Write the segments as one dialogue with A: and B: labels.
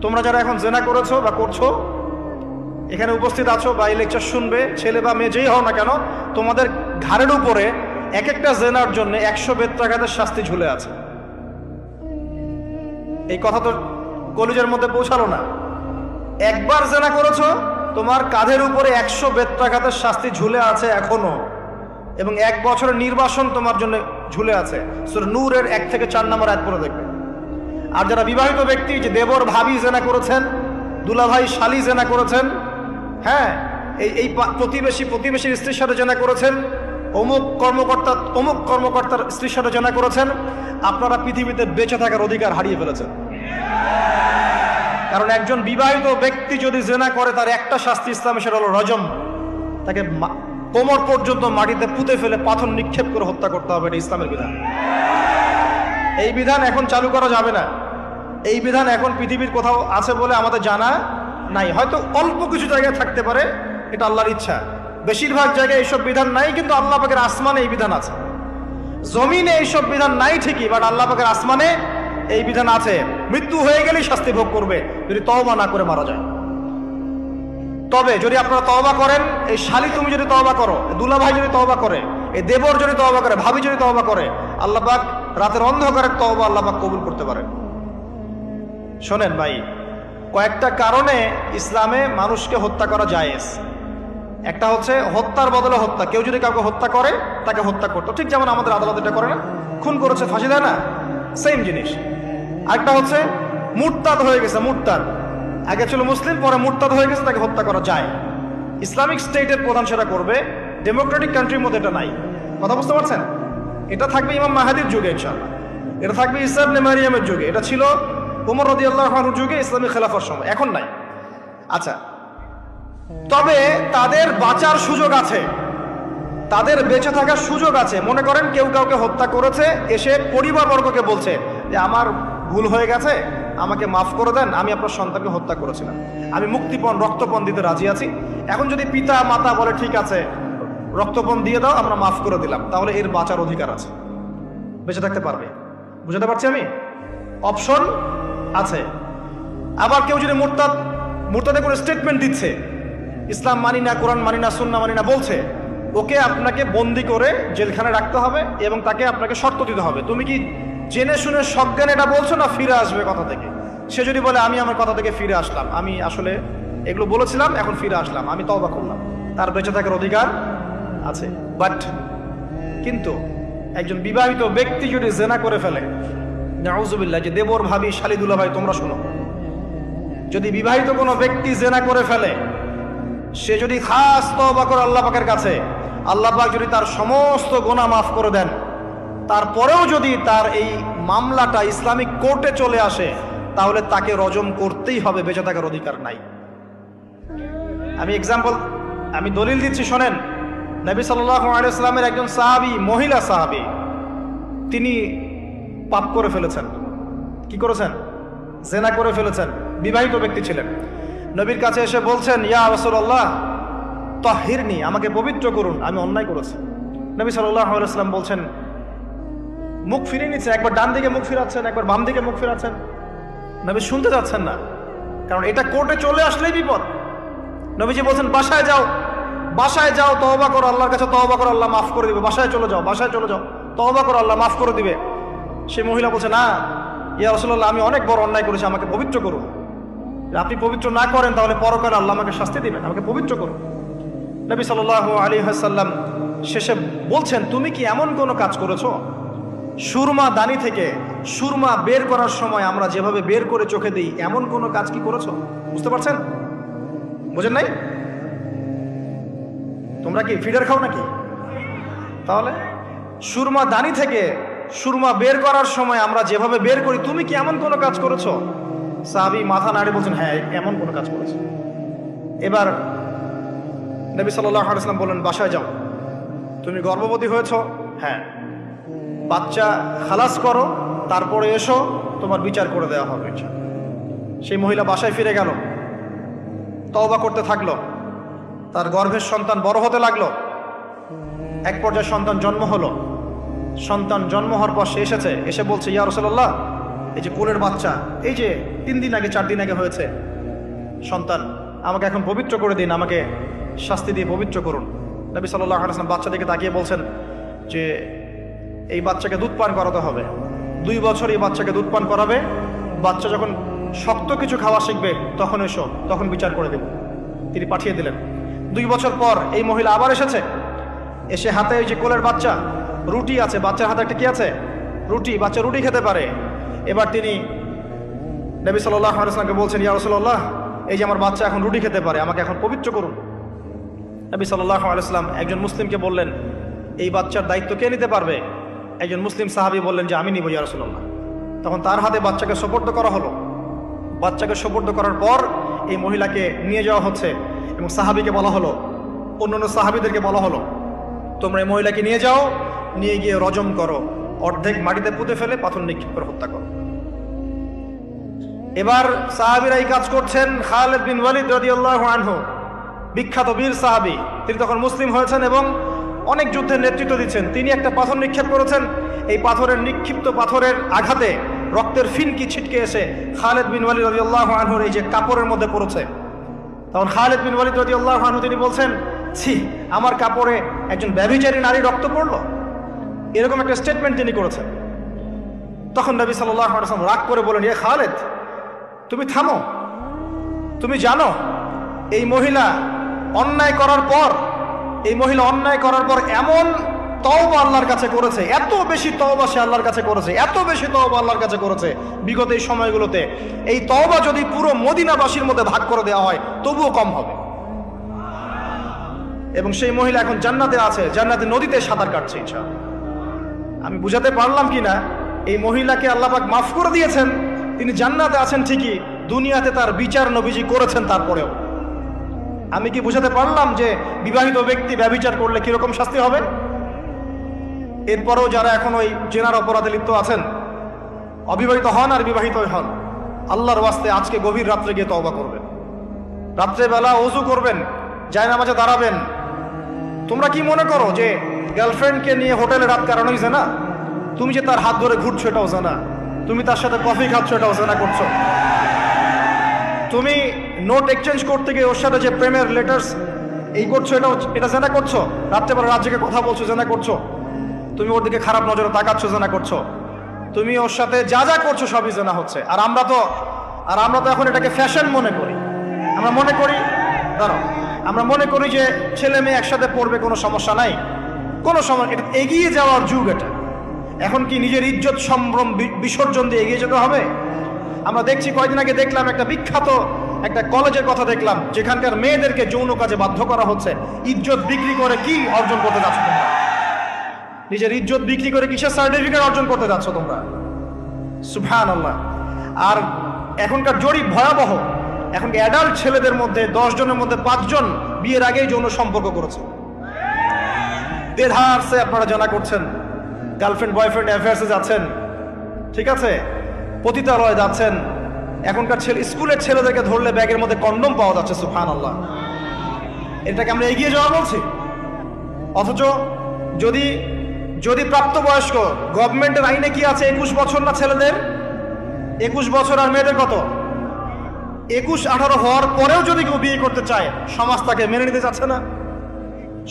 A: তোমরা যারা এখন জেনা করেছো বা করছো, এখানে উপস্থিত আছো বা এই লেকচার শুনবে, ছেলে বা মেয়ে যেই হও না কেন, তোমাদের ঘাড়ের উপরে এক একটা জেনার জন্য 100 বেত্রাঘাতের শাস্তি ঝুলে আছে। এই কথা তো কলিজের মধ্যে পৌঁছালো না। একবার জেনা করেছো, তোমার কাঁধের উপরে 100 বেত্রাঘাতের শাস্তি ঝুলে আছে এখনো, এবং 1 বছরের নির্বাসন তোমার জন্য ঝুলে আছে। সূরা নূরের 1 থেকে 4 নম্বর আয়াত পড়ে দেখবে। আর যারা বিবাহিত ব্যক্তি, যে দেবর ভাবি জেনা করেছেন, দুলাভাই শালি জেনা করেছেন, হ্যাঁ, এই প্রতিবেশীর স্ত্রীর সাথে জেনা করেছেন, অমুক কর্মকর্তার স্ত্রীর সাথে জেনা করেছেন, আপনারা পৃথিবীতে বেঁচে থাকার অধিকার হারিয়ে ফেলেছেন। কারণ একজন বিবাহিত ব্যক্তি যদি জেনা করে, তার একটা শাস্তি ইসলামে, সেটা হলো রজম। তাকে কোমর পর্যন্ত মাটিতে পুঁতে ফেলে পাথর নিক্ষেপ করে হত্যা করতে হবে। এটা ইসলামের বিধান। এই বিধান এখন চালু করা যাবে না। এই বিধান এখন পৃথিবীর কোথাও আছে বলে আমাদের জানা নাই। হয়তো অল্প কিছু জায়গায় থাকতে পারে, এটা আল্লাহর ইচ্ছা। বেশিরভাগ জায়গায় এইসব বিধান নাই, কিন্তু আল্লাহ পাকের আসমানে এই বিধান আছে। জমিনে এইসব বিধান নাই ঠিকই, বাট আল্লাহ পাকের আসমানে এই বিধান আছে। মৃত্যু হয়ে গেলেই শাস্তি ভোগ করবে যদি তওবা না করে মারা যায়। তবে যদি আপনারা তওবা করেন, এই শালি তুমি যদি তওবা করো, দুলা ভাই যদি তওবা করে, এই দেবর যদি তওবা করে, ভাবি যদি তওবা করে, আল্লাহ পাক রাতের অন্ধকারের তওবা আল্লাহ পাক কবুল করতে পারে। শোনেন ভাই, কয়েকটা কারণে ইসলামে মানুষকে হত্যা করা জায়েজ। একটা হচ্ছে হত্যার বদলে হত্যা। কেউ যদি কাউকে হত্যা করে, তাকে হত্যা করতো, ঠিক যেমন আমাদের আদালত এটা করে না, খুন করেছে ফাঁসি দেয় না, সেম জিনিস। আরেকটা হচ্ছে মুরতাদ হয়ে গেছে, মুরতাদ, আগে ছিল মুসলিম, পরে মুরতাদ হয়ে গেছে, তাকে হত্যা করা যায়। ইসলামিক স্টেটের প্রধান সেটা করবে, ডেমোক্রেটিক কান্ট্রির মধ্যে এটা নাই। কথা বুঝতে পারছেন? এটা থাকবে ইমাম মাহাদির যুগে ইনশাআল্লাহ, এটা থাকবে ঈসা ইবনে মারিয়ামের যুগে, এটা ছিল উমর রাদিয়াল্লাহু আনহুর যুগে, ইসলামী খেলাফার সময়, এখন নাই। আচ্ছা, তবে তাদের বাঁচার সুযোগ আছে, তাদের বেঁচে থাকার সুযোগ আছে। মনে করেন কেউ কাউকে হত্যা করেছে, এসে পরিবারবর্গকে বলছে যে আমার ভুল হয়ে গেছে, আমাকে মাফ করে দেন, আমি আপনার সন্তানকে হত্যা করেছিলাম, আমি মুক্তিপণ রক্তপণ দিতে রাজি আছি। এখন যদি পিতা মাতা বলে ঠিক আছে রক্তপণ দিয়ে দাও, আমরা মাফ করে দিলাম, তাহলে এর বাঁচার অধিকার আছে, বেঁচে থাকতে পারবে। বুঝতে পারছি আমি? অপশন আছে। আবার কেউ যদি মুরতাদে করে স্টেটমেন্ট দিচ্ছে, ইসলাম মানি না, কোরআন মানি না, সুন্নাহ মানি না বলছে, ওকে আপনাকে বন্দি করে জেলখানায় রাখতে হবে এবং তাকে আপনাকে শর্ত দিতে হবে, তুমি কি জেনে শুনে সজ্ঞানে এটা বলছো না ফিরে আসবে কথা থেকে? সে যদি বলে আমি আমার কথা থেকে ফিরে আসলাম, আমি আসলে এগুলো বলেছিলাম, এখন ফিরে আসলাম, আমি তওবা করলাম, তার বেঁচে থাকার অধিকার আছে। বাট কিন্তু একজন বিবাহিত ব্যক্তি যদি জেনা করে ফেলে, নাউজুবিল্লাহ, যে দেবর ভাবি শালি দুলা ভাই তোমরা শোনো, যদি বিবাহিত কোনো ব্যক্তি জেনা করে ফেলে, সে যদি খাস তওবা করে আল্লাহ পাকের কাছে, আল্লাহ পাক যদি তার সমস্ত গুনাহ মাফ করে দেন, তারপরেও যদি তার এই মামলাটা ইসলামিক কোর্টে চলে আসে, তাহলে তাকে রজম করতেই হবে, বেঁচে থাকার অধিকার নাই। আমি দলিল দিচ্ছি, শোনেন। নবী সাল্লাল্লাহু আলাইহি ওয়াসাল্লামের একজন সাহাবী, মহিলা সাহাবী, তিনি পাপ করে ফেলেছেন। কি করেছেন? জেনা করে ফেলেছেন। বিবাহিত ব্যক্তি ছিলেন। নবীর কাছে এসে বলছেন, ইয়া রাসূলুল্লাহ তাহহিরনি, আমাকে পবিত্র করুন, আমি অন্যায় করেছি। নবী সাল্লাল্লাহু আলাইহি ওয়াসাল্লাম বলছেন, মুখ ফিরিয়ে নিচ্ছে, একবার ডান দিকে মুখ ফিরাচ্ছেন, একবার বাম দিকে মুখ ফিরাচ্ছেন। নবী শুনতে যাচ্ছেন না, কারণ এটা কোর্টে চলে আসলেই বিপদ। নবীজি বলছেন, বাসায় যাও, বাসায় যাও, তওবা করো, আল্লাহর কাছে তওবা করো, আল্লাহ মাফ করে দিবে। বাসায় চলে যাও, বাসায় চলে যাও, তওবা করো, আল্লাহ মাফ করে দিবে। সেই মহিলা বলছে, না ইয়া রাসূলুল্লাহ, আমি অনেক বড় অন্যায় করেছি, আমাকে পবিত্র করুন। আপনি পবিত্র না করেন তাহলে পরকালে আল্লাহ আমাকে শাস্তি দিবেন, আমাকে পবিত্র করুন। নবী সাল্লাল্লাহু আলাইহি ওয়াসাল্লাম শেষে বলছেন, তুমি কি এমন কোনো কাজ করেছো? সুরমা দানি থেকে সুরমা বের করার সময় আমরা যেভাবে বের করে চোখে দিই, এমন কোনো কাজ কি করেছো? বুঝতে পারছেন? বুঝেন নাই? তোমরা কি ফিডার খাও নাকি? তাহলে সুরমা দানি থেকে সুরমা বের করার সময় আমরা যেভাবে বের করি, তুমি কি এমন কোনো কাজ করেছো? সাহাবী মাথা নাড়ে বলছেন, হ্যাঁ, এমন কোনো কাজ করেছে। এবার নবী সাল্লাল্লাহু আলাইহি ওয়াসাল্লাম বললেন, বাসায় যাও, তুমি গর্ভবতী হয়েছো, হ্যাঁ, বাচ্চা খালাস করো, তারপরে এসো, তোমার বিচার করে দেওয়া হবে। সেই মহিলা বাসায় ফিরে গেল, তওবা করতে থাকলো, তার গর্ভের সন্তান বড় হতে লাগলো। এক পর্যায়ে সন্তান জন্ম হলো। সন্তান জন্ম হওয়ার পর সে এসে বলছে, ইয়া রাসূলুল্লাহ, এই যে কোলের বাচ্চা, এই যে 3 দিন আগে 4 দিন আগে হয়েছে সন্তান, আমাকে এখন পবিত্র করে দিন, আমাকে শাস্তি দিয়ে পবিত্র করুন। নবী সাল্লাল্লাহু আলাইহি ওয়াসাল্লাম বাচ্চাটিকে তাকিয়ে বলছেন যে এই বাচ্চাকে দুধ পান করাতে হবে, 2 বছর এই বাচ্চাকে দুধ পান করাবে, বাচ্চা যখন শক্ত কিছু খাওয়া শিখবে তখন এসো, তখন বিচার করে দেব। তিনি পাঠিয়ে দিলেন। 2 বছর পর এই মহিলা আবার এসেছে, এসে হাতে ওই যে কোলের বাচ্চা, রুটি আছে, বাচ্চার হাতে একটা কি আছে, রুটি, বাচ্চা রুটি খেতে পারে। এবার তিনি নবী সাল্লাল্লাহু আলাইহি ওয়াসাল্লামকে বলছেন, ইয়া রাসূলুল্লাহ, এই যে আমার বাচ্চা এখন রুটি খেতে পারে, আমাকে এখন পবিত্র করুন। নবী সাল্লাল্লাহু আলাইহি ওয়াসাল্লাম একজন মুসলিমকে বললেন, এই বাচ্চার দায়িত্ব কে নিতে পারবে? একজন মুসলিম সাহাবী বললেন যে আমি নিব ইয়া রাসূলুল্লাহ। তখন তার হাতে বাচ্চাকে সুপর্দ করা হলো। বাচ্চাকে সুপর্দ করার পর এই মহিলাকে নিয়ে যাওয়া হচ্ছে এবং সাহাবীকে বলা হলো, অন্যান্য সাহাবীদেরকে বলা হলো, তোমরা এই মহিলাকে নিয়ে যাও, নিয়ে গিয়ে রজম করো, অর্ধেক মাটিতে পুঁতে ফেলে পাথর নিক্ষেপ করে হত্যা করো। এবার সাহাবীরা এই কাজ করছেন। খালিদ বিন ওয়ালিদ রাদিয়াল্লাহু আনহু, বিখ্যাত বীর সাহাবী, তিনি তখন মুসলিম হয়েছেন এবং অনেক যুদ্ধের নেতৃত্ব দিচ্ছেন। তিনি একটা পাথর নিক্ষেপ করেছেন, এই পাথরের নিক্ষিপ্ত পাথরের আঘাতে রক্তের ফিনকি ছিটকে এসে খালিদ বিন ওয়ালিদ রাদিয়াল্লাহু আনহুর এই যে কাপড়ের মধ্যে পড়েছে। তখন খালিদ বিন ওয়ালিদ রাদিয়াল্লাহু আনহু তিনি বলছেন, ছি, আমার কাপড়ে একজন ব্যভিচারী নারী রক্ত পড়লো, এরকম একটা স্টেটমেন্ট তিনি করেছেন। তখন নবী সাল্লাল্লাহু আলাইহি ওয়াসাল্লাম রাগ করে বলেন, এ খালিদ, তুমি থামো, তুমি জানো এই মহিলা অন্যায় করার পর, এই মহিলা অন্যায় করার পর এমন তওবা আল্লাহর কাছে করেছে, এত বেশি তওবা সে আল্লাহর কাছে করেছে, এত বেশি তওবা আল্লাহর কাছে করেছে বিগত এই সময়গুলোতে, এই তওবা যদি পুরো মদিনাবাসীর মধ্যে ভাগ করে দেওয়া হয় তবুও কম হবে। এবং সেই মহিলা এখন জান্নাতে আছে, জান্নাতে নদীতে সাঁতার কাটছে। ইনশাআল্লাহ আমি বুঝাতে পারলাম কিনা, এই মহিলাকে আল্লাহ পাক মাফ করে দিয়েছেন, তিনি জান্নাতে আছেন ঠিকই, দুনিয়াতে তার বিচার নবীজি করেছেন তারপরেও। আমি কি বুঝাতে পারলাম যে বিবাহিত ব্যক্তি ব্যভিচার করলে কিরকম শাস্তি হবে? এরপরেও যারা এখন ওই জেনার অপরাধে লিপ্ত আছেন, অবিবাহিত হন আর বিবাহিত হন, আল্লাহর ওয়াস্তে আজকে গভীর রাত্রে গিয়ে তওবা করবেন, রাত্রেবেলা ওযু করবেন, জায়নামাজে দাঁড়াবেন। তোমরা কি মনে করো যে গার্লফ্রেন্ডকে নিয়ে হোটেলে রাত কাটানোই জানা? তুমি যে তার হাত ধরে ঘুরছো এটাও জানা, তুমি তার সাথে কফি খাচ্ছ এটাও জানা করছো, তুমি নোট এক্সচেঞ্জ করতে গিয়ে ওর সাথে যে প্রেমের লেটার্স এই করছো এটা জানা করছো, রাত্রেবেলা রাত জেগে কথা বলছো জানা করছো, তুমি ওর দিকে খারাপ নজরে তাকাচ্ছ জানা করছো, তুমি ওর সাথে যা যা করছো সবই জানা হচ্ছে। আর আমরা তো এখন এটাকে ফ্যাশন মনে করি। আমরা মনে করি, ধরো আমরা মনে করি যে ছেলে মেয়ে একসাথে পড়বে, কোনো সমস্যা নাই, কোনো সময়, এটা এগিয়ে যাওয়ার যুগ। এটা এখন কি নিজের ইজ্জত সম্ভ্রম বিসর্জন দিয়ে এগিয়ে যেতে হবে? আমরা দেখছি, কয়েকদিন আগে দেখলাম একটা বিখ্যাত একটা কলেজের কথা দেখলাম, যেখানকার মেয়েদেরকে যৌন কাজে বাধ্য করা হচ্ছে। ইজ্জত বিক্রি করে কি অর্জন করতে যাচ্ছ তোমরা? নিজের ইজ্জত বিক্রি করে কিসের সার্টিফিকেট অর্জন করতে যাচ্ছ তোমরা? সুবহানাল্লাহ। আর এখনকার জরিপ ভয়াবহ। এখন অ্যাডাল্ট ছেলেদের মধ্যে 10 জনের মধ্যে 5 জন বিয়ের আগেই যৌন সম্পর্ক করেছে। দেধারসে আপনারা জানা করছেন, গার্লফ্রেন্ড বয়ফ্রেন্ড অ্যাফেয়ার্সে যাচ্ছেন, ঠিক আছে, পতিতালয়ে যাচ্ছেন। এখনকার স্কুলের ছেলেদেরকে ধরলে ব্যাগের মধ্যে কন্ডম পাওয়া যাচ্ছে। সুবহানাল্লাহ। এটাকে আমরা এগিয়ে যাওয়া বলছি। অথচ যদি প্রাপ্তবয়স্ক, গভর্নমেন্টের আইনে কি আছে, 21 বছর না ছেলেদের? 21 বছর, আর মেয়েদের কত? 21-18 হওয়ার পরেও যদি কেউ বিয়ে করতে চায়, সমাজ তাকে মেনে নিতে চাচ্ছে না।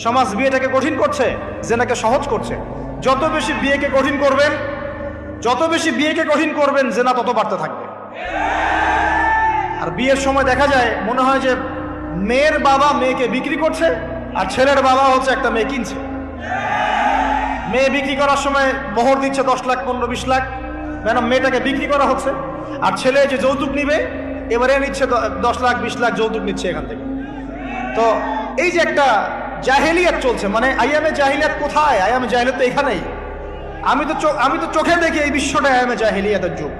A: সমাজ বিয়েটাকে কঠিন করছে, জেনাকে সহজ করছে। যত বেশি বিয়েকে কঠিন করবেন জেনা তত বাড়তে থাকবে। আর বিয়ের সময় দেখা যায়, মনে হয় যে মেয়ের বাবা মেয়েকে বিক্রি করছে, আর ছেলের বাবা হচ্ছে একটা মেয়ে কিনছে। মেয়ে বিক্রি করার সময় মোহর দিচ্ছে 10 লাখ 15-20 লাখ, ম্যাডাম মেয়েটাকে বিক্রি করা হচ্ছে। আর ছেলে যে যৌতুক নিবে এবারে নিচ্ছে 10 লাখ 20 লাখ যৌতুক নিচ্ছে এখান থেকে। তো এই যে একটা জাহেলিয়াত চলছে, মানে আইয়ামে জাহিলিয়াত কোথায়? আইয়ামে জাহিলিয়াত তো এখানেই। আমি তো চোখে দেখি এই বিশ্বটা আইয়ামে জাহিলিয়াতের যুগ।